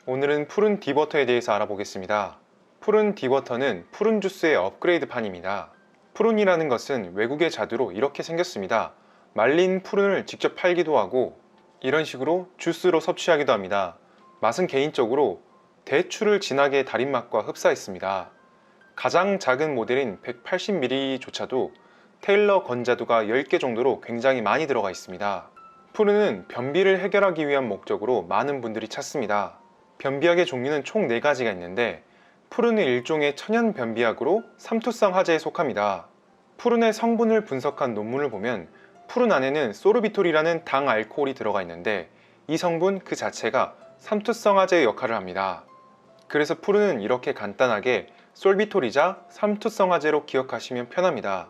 오늘은 푸른 디버터에 대해서 알아보겠습니다. 푸른 디버터는 푸른 주스의 업그레이드판입니다. 푸른이라는 것은 외국의 자두로 이렇게 생겼습니다. 말린 푸른을 직접 팔기도 하고 이런 식으로 주스로 섭취하기도 합니다. 맛은 개인적으로 대추를 진하게 달인 맛과 흡사했습니다. 가장 작은 모델인 180ml조차도 테일러 건자두가 10개 정도로 굉장히 많이 들어가 있습니다. 푸른은 변비를 해결하기 위한 목적으로 많은 분들이 찾습니다. 변비약의 종류는 총 4가지가 있는데 푸른은 일종의 천연 변비약으로 삼투성 화제에 속합니다. 푸른의 성분을 분석한 논문을 보면 푸른 안에는 소르비톨이라는 당 알코올이 들어가 있는데 이 성분 그 자체가 삼투성 화제의 역할을 합니다. 그래서 푸른은 이렇게 간단하게 솔비톨이자 삼투성 화제로 기억하시면 편합니다.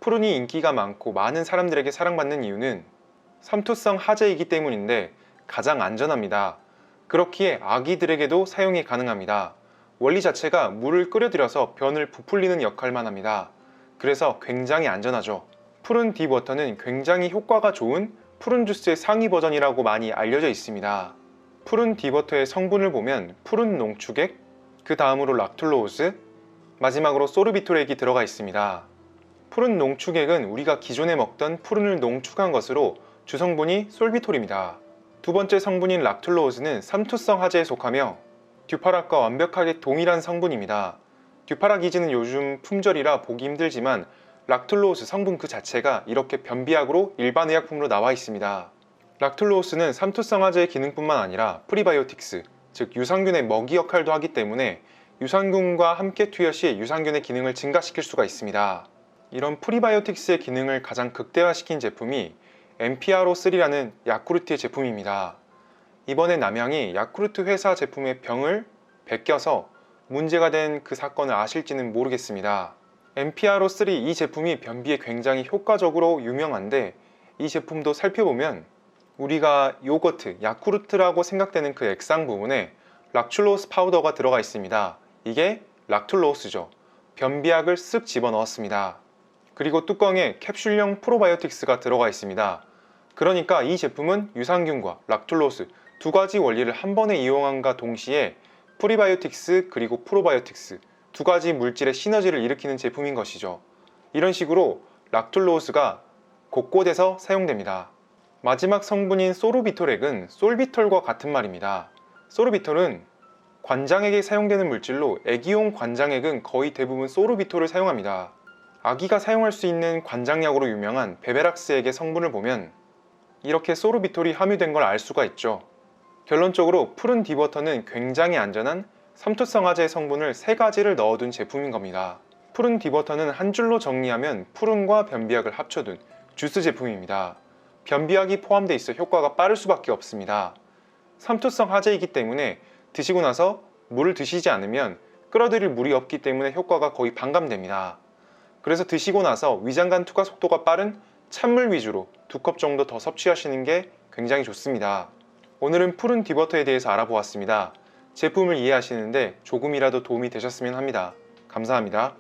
푸른이 인기가 많고 많은 사람들에게 사랑받는 이유는 삼투성 화제이기 때문인데 가장 안전합니다. 그렇기에 아기들에게도 사용이 가능합니다. 원리 자체가 물을 끓여들여서 변을 부풀리는 역할만 합니다. 그래서 굉장히 안전하죠. 푸른 디버터는 굉장히 효과가 좋은 푸른 주스의 상위 버전이라고 많이 알려져 있습니다. 푸른 디버터의 성분을 보면 푸른 농축액, 그 다음으로 락툴로즈, 마지막으로 소르비톨액이 들어가 있습니다. 푸른 농축액은 우리가 기존에 먹던 푸른을 농축한 것으로 주성분이 솔비톨입니다. 두 번째 성분인 락툴로즈는 삼투성 화제에 속하며 듀파락과 완벽하게 동일한 성분입니다. 듀파락이즈는 요즘 품절이라 보기 힘들지만 락툴로즈 성분 그 자체가 이렇게 변비약으로 일반 의약품으로 나와 있습니다. 락툴로스는 삼투성 화제의 기능뿐만 아니라 프리바이오틱스, 즉 유산균의 먹이 역할도 하기 때문에 유산균과 함께 투여 시 유산균의 기능을 증가시킬 수가 있습니다. 이런 프리바이오틱스의 기능을 가장 극대화시킨 제품이 MPRO3라는 야쿠르트의 제품입니다. 이번에 남양이 야쿠르트 회사 제품의 병을 베껴서 문제가 된 그 사건을 아실지는 모르겠습니다. MPRO3 이 제품이 변비에 굉장히 효과적으로 유명한데 이 제품도 살펴보면 우리가 요거트, 야쿠르트라고 생각되는 그 액상 부분에 락툴로스 파우더가 들어가 있습니다. 이게 락툴로스죠. 변비약을 쓱 집어넣었습니다. 그리고 뚜껑에 캡슐형 프로바이오틱스가 들어가 있습니다. 그러니까 이 제품은 유산균과 락툴로스 두 가지 원리를 한 번에 이용함과 동시에 프리바이오틱스 그리고 프로바이오틱스 두 가지 물질의 시너지를 일으키는 제품인 것이죠. 이런 식으로 락툴로스가 곳곳에서 사용됩니다. 마지막 성분인 소르비톨액은 솔비톨과 같은 말입니다. 소르비톨은 관장액에 사용되는 물질로 애기용 관장액은 거의 대부분 소르비톨을 사용합니다. 아기가 사용할 수 있는 관장약으로 유명한 베베락스액의 성분을 보면 이렇게 소르비톨이 함유된 걸 알 수가 있죠. 결론적으로 푸른 디버터는 굉장히 안전한 삼투성 화제의 성분을 3가지를 넣어둔 제품인 겁니다. 푸른 디버터는 한 줄로 정리하면 푸른과 변비약을 합쳐둔 주스 제품입니다. 변비약이 포함되어 있어 효과가 빠를 수밖에 없습니다. 삼투성 화제이기 때문에 드시고 나서 물을 드시지 않으면 끌어들일 물이 없기 때문에 효과가 거의 반감됩니다. 그래서 드시고 나서 위장관 투과 속도가 빠른 찬물 위주로 2컵 정도 더 섭취하시는 게 굉장히 좋습니다. 오늘은 푸른 디버터에 대해서 알아보았습니다. 제품을 이해하시는데 조금이라도 도움이 되셨으면 합니다. 감사합니다.